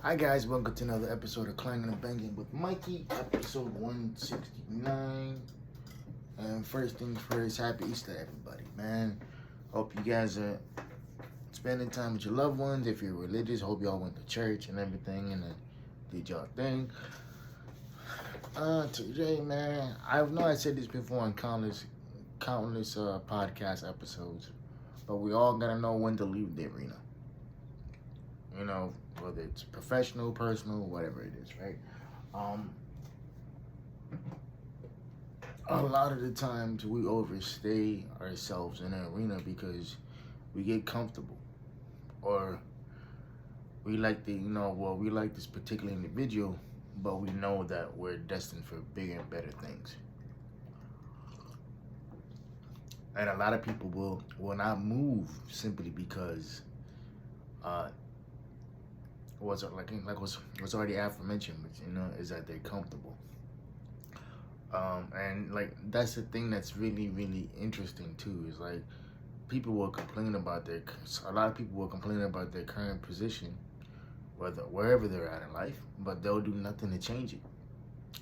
Hi guys, welcome to another episode of Clangin and Bangin with Mikey, episode 169. And first things first, happy Easter everybody, man. Hope you guys are spending time with your loved ones. If you're religious, hope y'all went to church and everything and did y'all thing. Today, man, I know I said this before on countless podcast episodes, but we all gotta know when to leave the arena. You know, whether it's professional, personal, whatever it is, right? Um, a lot of the times we overstay ourselves in an arena because we get comfortable, or we like we like this particular individual, but we know that we're destined for bigger and better things. And a lot of people will not move simply because what's already aforementioned, which is that they're comfortable. And like that's the thing that's really interesting too. Is like people will complain about a lot of people will complain about their current position, wherever they're at in life, but they'll do nothing to change it.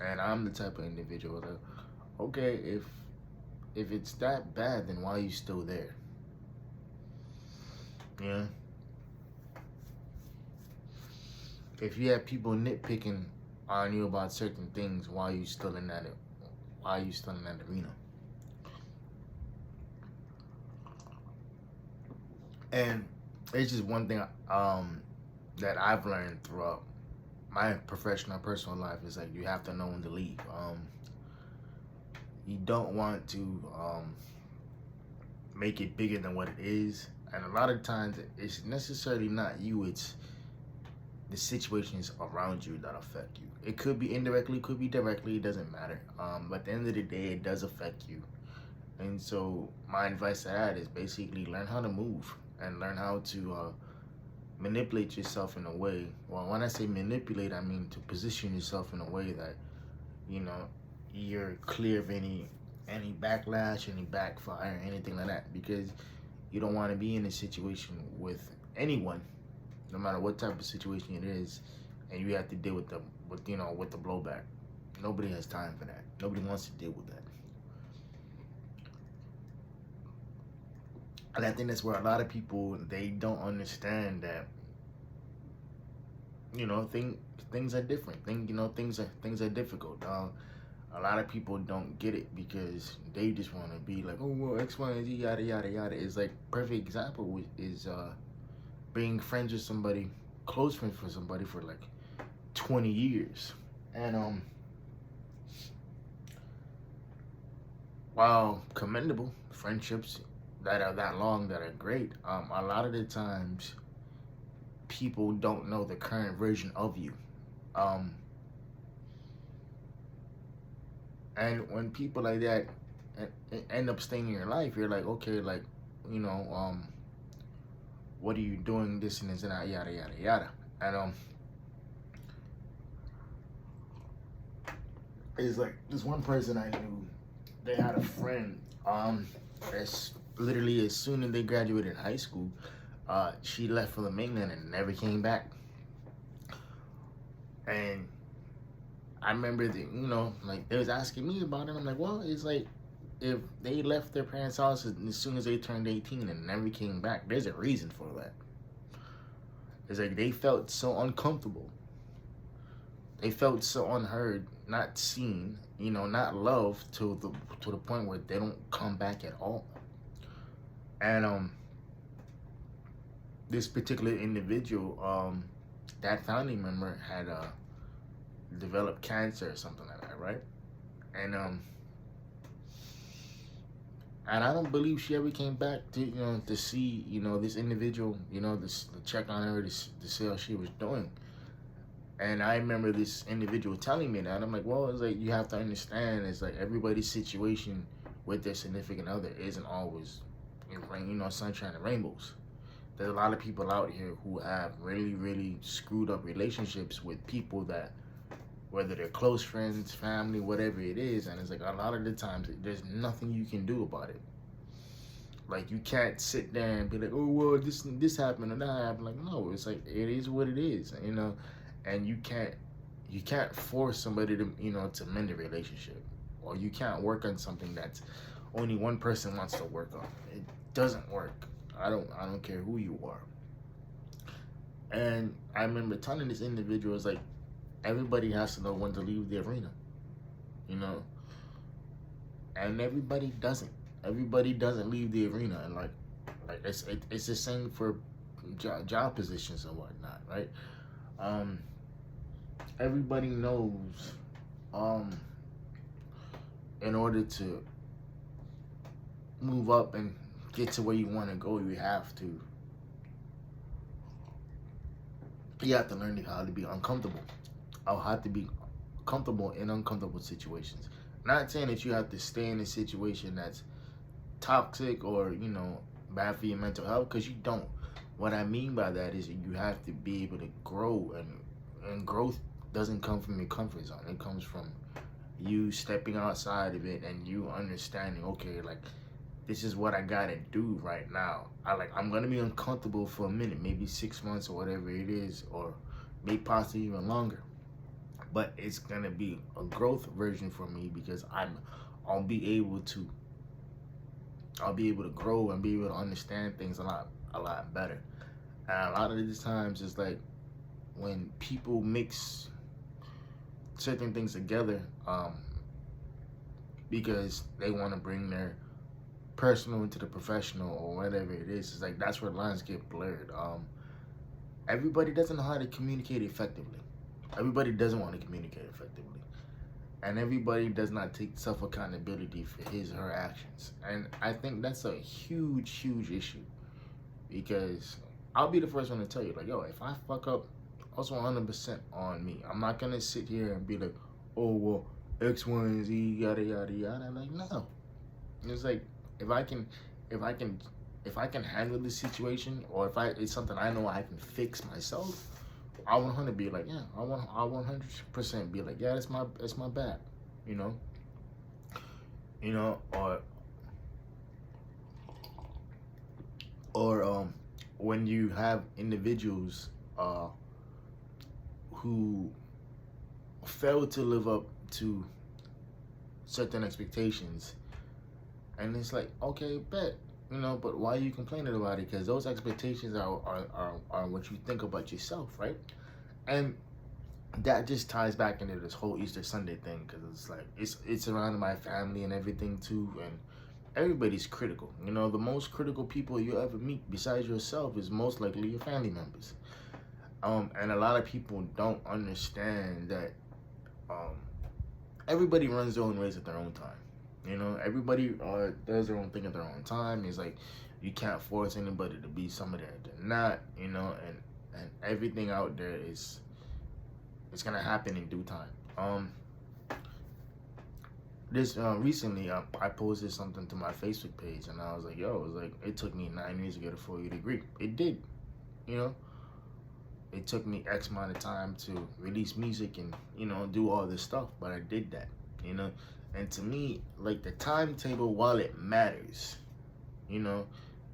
And I'm the type of individual that, okay, if it's that bad, then why are you still there? Yeah. If you have people nitpicking on you about certain things, why are you still in that? Why are you still in that arena? And it's just one thing that I've learned throughout my professional, personal life is like you have to know when to leave. You don't want to make it bigger than what it is, and a lot of times it's necessarily not you. It's the situations around you that affect you. It could be indirectly, could be directly. It doesn't matter. But at the end of the day, it does affect you. And so my advice to that is basically learn how to move and learn how to manipulate yourself in a way. Well, when I say manipulate, I mean to position yourself in a way that you're clear of any backlash, any backfire, anything like that, because you don't want to be in a situation with anyone, no matter what type of situation it is, and you have to deal with the blowback. Nobody has time for that. Nobody wants to deal with that. And I think that's where a lot of people, they don't understand that things are different. Things are difficult. A lot of people don't get it because they just want to be like, oh well, X, Y, and Z, yada yada yada. It's like perfect example is being friends with somebody, close friends with somebody for like 20 years. And while commendable, friendships that are that long, that are great, a lot of the times people don't know the current version of you. And when people like that end up staying in your life, you're like, okay, like, you know, what are you doing, this and this and that, yada yada yada. And it's like this one person I knew, they had a friend, as literally as soon as they graduated high school, she left for the mainland and never came back. And I remember that, like they was asking me about it. I'm like, well, it's like if they left their parents' house as soon as they turned 18 and never came back, there's a reason for that. It's like they felt so uncomfortable. They felt so unheard, not seen, not loved to the point where they don't come back at all. And this particular individual, that family member had developed cancer or something like that, right? And and I don't believe she ever came back to see this individual, to check on her, to see how she was doing. And I remember this individual telling me that. I'm like, well, it's like you have to understand, it's like everybody's situation with their significant other isn't always sunshine and rainbows. There's a lot of people out here who have really screwed up relationships with people that, whether they're close friends, family, whatever it is, and it's like a lot of the times there's nothing you can do about it. Like you can't sit there and be like, oh well, this happened or that happened. Like no, it's like it is what it is, and you can't force somebody to mend a relationship, or you can't work on something that's only one person wants to work on. It doesn't work. I don't care who you are. And I remember telling this individual, it's like, everybody has to know when to leave the arena, you know, and everybody doesn't. Everybody doesn't leave the arena, and it's the same for job positions and whatnot, right? Um, Everybody knows, um, in order to move up and get to where you want to go, you have to learn how to be uncomfortable. Or how to be comfortable in uncomfortable situations. Not saying that you have to stay in a situation that's toxic or bad for your mental health, because you don't. What I mean by that is you have to be able to grow, and growth doesn't come from your comfort zone. It comes from you stepping outside of it and you understanding, okay, like, this is what I gotta do right now. I'm gonna be uncomfortable for a minute, maybe 6 months or whatever it is, or maybe possibly even longer. But it's gonna be a growth version for me, because I'll be able to grow and be able to understand things a lot better. And a lot of these times it's like, when people mix certain things together, because they want to bring their personal into the professional or whatever it is, it's like that's where lines get blurred. Everybody doesn't know how to communicate effectively. Everybody doesn't want to communicate effectively. And everybody does not take self-accountability for his or her actions. And I think that's a huge, huge issue. Because I'll be the first one to tell you, like, yo, if I fuck up, also 100% on me. I'm not going to sit here and be like, oh, well, X, Y, and Z, yada, yada, yada. Like, no. It's like, if I can handle this situation, or if it's something I know I can fix myself, I 100 be like, yeah, I 100% be like, yeah, that's my bad, you know, or when you have individuals who fail to live up to certain expectations, and it's like, okay, bet. But why are you complaining about it? Because those expectations are what you think about yourself, right? And that just ties back into this whole Easter Sunday thing, because it's like, it's around my family and everything too, and everybody's critical. The most critical people you ever meet besides yourself is most likely your family members. And a lot of people don't understand that everybody runs their own race at their own time. Everybody does their own thing at their own time. It's like, you can't force anybody to be somebody that they're not, and everything out there it's gonna happen in due time. This recently, I posted something to my Facebook page, and I was like, yo, it took me 9 years to get a 4-year degree. It did, it took me X amount of time to release music and do all this stuff, but I did that, And to me, like, the timetable, while it matters,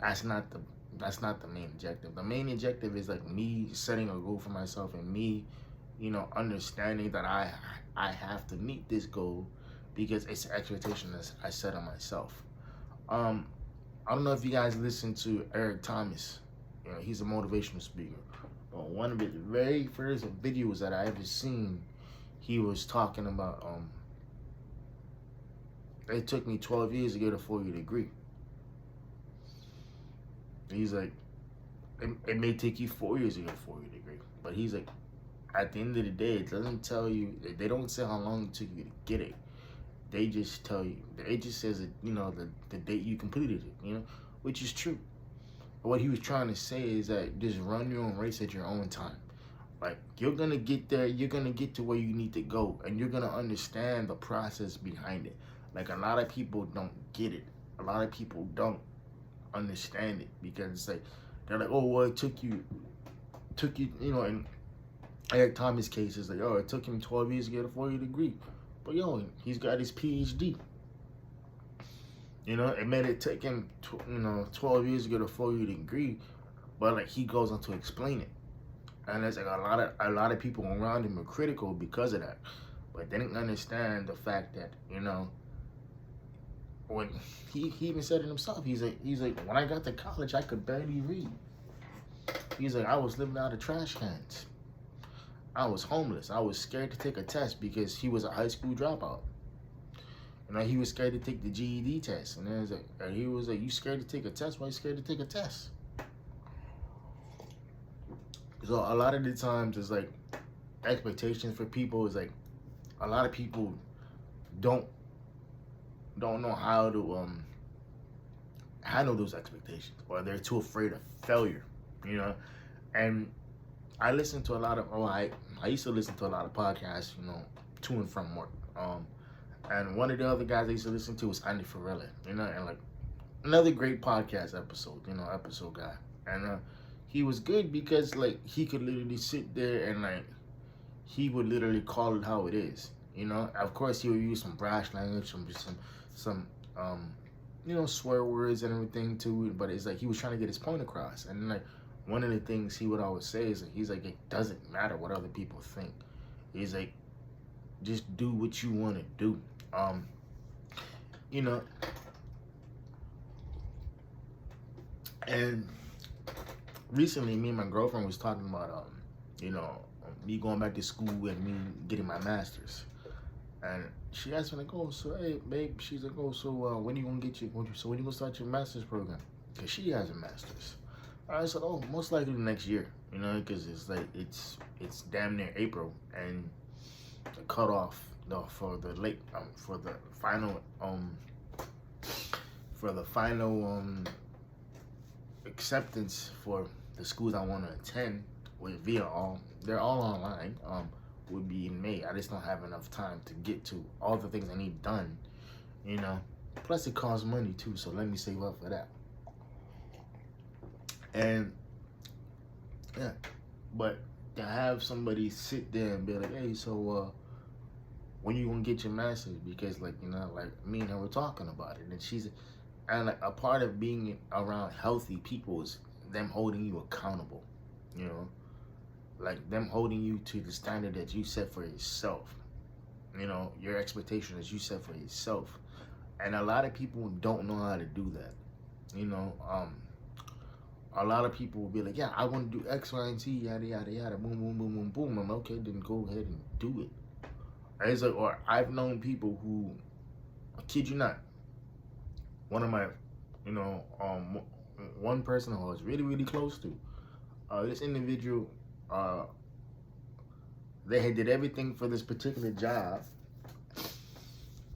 that's not the main objective. The main objective is like me setting a goal for myself, and me, understanding that I have to meet this goal, because it's an expectation that I set on myself. I don't know if you guys listen to Eric Thomas. He's a motivational speaker. One of his very first videos that I ever seen, he was talking about it took me 12 years to get a 4-year degree. He's like, it may take you 4 years to get a 4-year degree, but he's like, at the end of the day, it doesn't tell you, they don't say how long it took you to get it. They just tell you, it just says that, the date you completed it, which is true. But what he was trying to say is that just run your own race at your own time. Like, you're going to get there, you're going to get to where you need to go, and you're going to understand the process behind it. Like, a lot of people don't get it. A lot of people don't understand it, because it's like, they're like, oh, well, it took you, in Eric Thomas' case, it's like, oh, it took him 12 years to get a 4-year degree. But, he's got his PhD. It made it take him, 12 years to get a 4-year degree, but, like, he goes on to explain it. And there's like a lot of people around him are critical because of that. But they didn't understand the fact that, when he even said it himself, he's like when I got to college I could barely read. He's like, I was living out of trash cans. I was homeless. I was scared to take a test because he was a high school dropout. He was scared to take the GED test. And then he was like, you scared to take a test? Why you scared to take a test? So a lot of the times it's like expectations for people is like a lot of people don't know how to handle those expectations, or they're too afraid of failure, And I listen to a lot of I used to listen to a lot of podcasts, to and from work. And one of the other guys I used to listen to was Andy Farrella, and like another great podcast episode, episode guy. And he was good because like he could literally sit there and like he would literally call it how it is. Of course he would use some brash language, some swear words and everything too, but it's like he was trying to get his point across. And like one of the things he would always say is like, he's like, it doesn't matter what other people think. He's like, just do what you want to do. And recently me and my girlfriend was talking about me going back to school and me getting my master's. And she asked me like, oh, so hey babe, she's like, oh, so when you gonna when you gonna start your master's program? Because she has a master's. I said, oh, most likely next year, because it's like it's damn near April, and the cutoff for the final acceptance for the schools I want to attend they're all online, would be in May. I just don't have enough time to get to all the things I need done, plus it costs money too, so let me save up for that. And yeah, but to have somebody sit there and be like, hey, so when you gonna get your master's? Because like like me and her were talking about it, and like a part of being around healthy people is them holding you accountable, like them holding you to the standard that you set for yourself, your expectation that you set for yourself. And a lot of people don't know how to do that. A lot of people will be like, yeah, I want to do X, Y, and Z, yada, yada, yada, boom, boom, boom, boom, boom. I'm okay, then go ahead and do it. It's like, or I've known people who, I kid you not, one of my, one person who I was really, really close to, this individual, they had did everything for this particular job,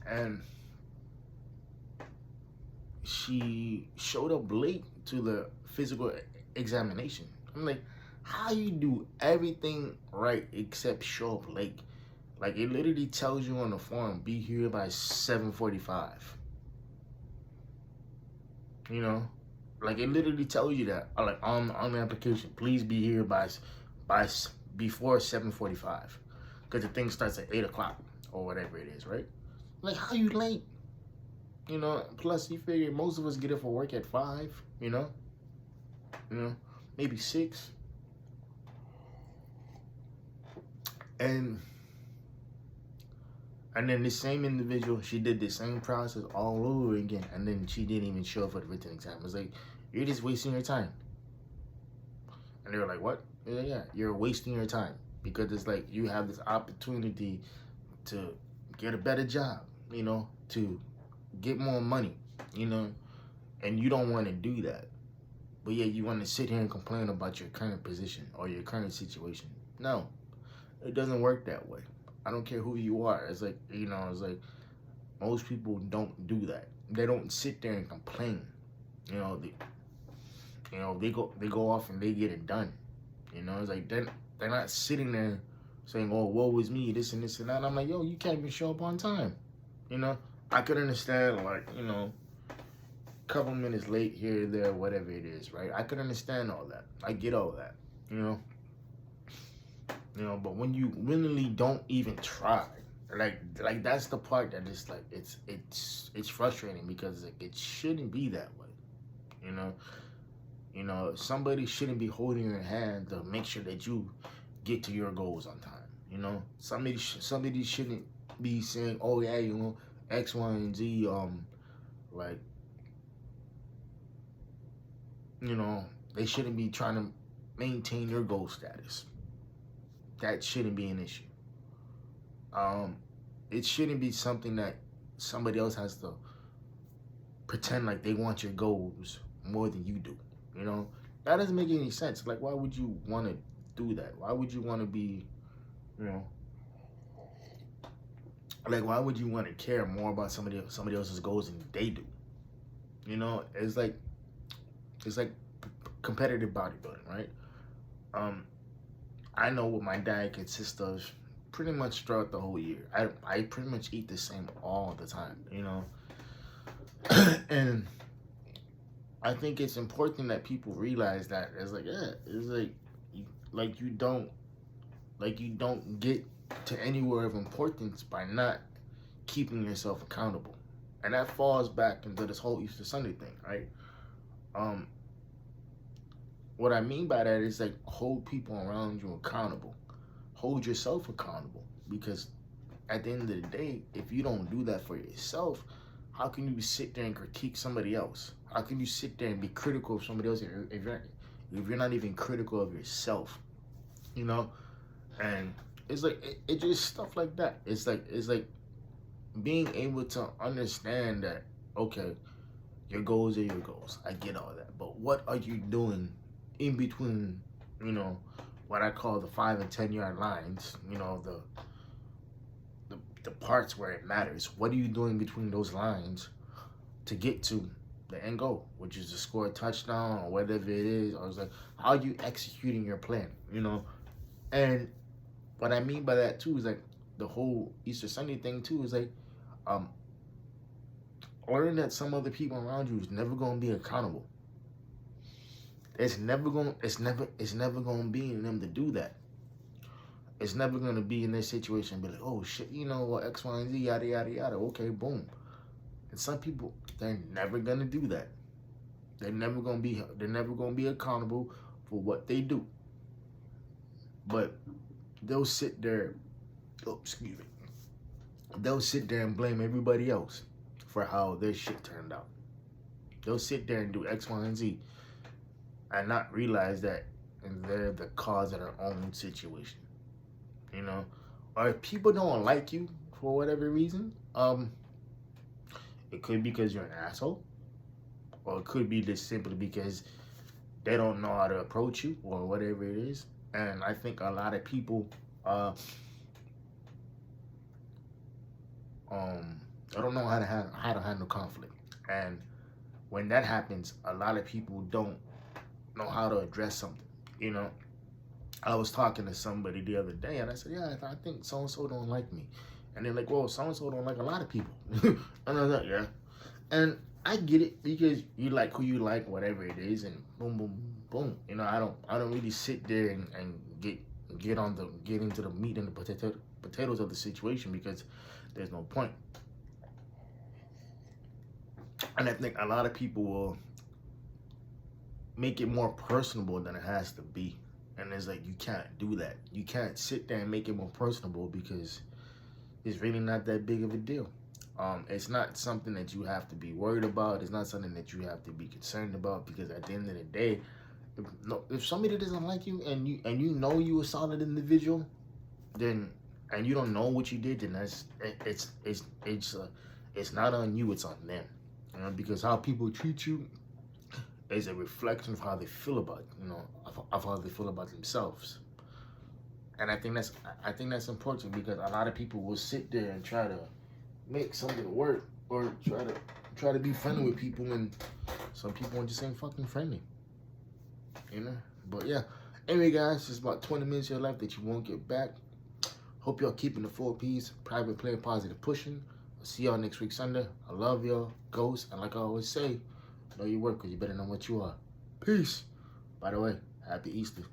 and she showed up late to the physical examination. I'm like, how you do everything right except show up late? Like, it literally tells you on the form, be here by 7:45. Like it literally tells you that, like on the application, please be here by before 7:45, because the thing starts at 8 o'clock or whatever it is, right? Like, how you late? Plus you figure most of us get up for work at 5, maybe 6. And then the same individual, she did the same process all over again, and then she didn't even show up for the written exam. It was like, you're just wasting your time. And they were like, what? Yeah, you're wasting your time, because it's like you have this opportunity to get a better job, to get more money, and you don't want to do that. But yeah, you want to sit here and complain about your current position or your current situation. No, it doesn't work that way. I don't care who you are. It's like, it's like most people don't do that. They don't sit there and complain. They go off and they get it done. It's like they're not sitting there saying, oh, woe is me, this and this and that. And I'm like, yo, you can't even show up on time. I could understand, like, a couple minutes late here or there, whatever it is, right? I could understand all that. I get all that, but when you willingly don't even try, like that's the part that is like, it's frustrating, because like, it shouldn't be that way, You know, somebody shouldn't be holding your hand to make sure that you get to your goals on time. You know, somebody shouldn't be saying, "Oh yeah, you know, X, Y, and Z." Like, you know, they shouldn't be trying to maintain your goal status. That shouldn't be an issue. It shouldn't be something that somebody else has to pretend like they want your goals more than you do. You know, that doesn't make any sense. Like, why would you want to do that? Why would you want to be, you know, like, why would you want to care more about somebody else's goals than they do? You know, it's like competitive bodybuilding, right? I know what my diet consists of pretty much throughout the whole year. I pretty much eat the same all the time, you know. And I think it's important that people realize that it's like, yeah, it's like you don't get to anywhere of importance by not keeping yourself accountable. And that falls back into this whole Easter Sunday thing, right? What I mean by that is like hold people around you accountable. Hold yourself accountable. Because at the end of the day, if you don't do that for yourself, how can you sit there and critique somebody else? How can you sit there and be critical of somebody else if you're not even critical of yourself? You know? And it's like it just stuff like that. It's like being able to understand that, okay, your goals are your goals. I get all that. But what are you doing in between, you know, what I call the 5 and 10 yard lines, you know, the parts where it matters. What are you doing between those lines to get to the end goal, which is to score a touchdown or whatever it is? I was like, how are you executing your plan, you know? And what I mean by that too is like the whole Easter Sunday thing too is like, learn that some other people around you is never gonna be accountable. It's never gonna be in them to do that. It's never gonna be in their situation and be like, oh shit, you know what, X, Y, and Z, yada yada yada. Okay, boom. And some people, they're never gonna do that. They're never gonna be accountable for what they do. But they'll sit there, oh, excuse me. They'll sit there and blame everybody else for how their shit turned out. They'll sit there and do X, Y, and Z and not realize that they're the cause of their own situation. You know? Or if people don't like you for whatever reason, it could be because you're an asshole. Or it could be just simply because they don't know how to approach you or whatever it is. And I think a lot of people I don't know how to handle conflict. And when that happens, a lot of people don't know how to address something. You know, I was talking to somebody the other day, and I said, "Yeah, I think so and so don't like me," and they're like, "Well, so and so don't like a lot of people," and I was like, "Yeah," and I get it because you like who you like, whatever it is, and boom, boom, boom. You know, I don't really sit there and get into the meat and the potatoes of the situation because there's no point. And I think a lot of people will make it more personable than it has to be. And it's like, you can't do that. You can't sit there and make it more personable because it's really not that big of a deal. It's not something that you have to be worried about. It's not something that you have to be concerned about because at the end of the day, if somebody doesn't like you and you know you a solid individual, then and you don't know what you did, then it's not on you. It's on them. Because how people treat you is a reflection of how they feel about, of how they feel about themselves. And I think that's important because a lot of people will sit there and try to make something work or try to be friendly with people, and some people just ain't fucking friendly. But yeah. Anyway, guys, it's about 20 minutes of your life that you won't get back. Hope y'all keeping the 4 P's, private play, positive pushing. I'll see y'all next week Sunday. I love y'all, ghosts, and like I always say, know your work because you better know what you are. Peace. By the way, happy Easter.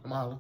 I'm holla.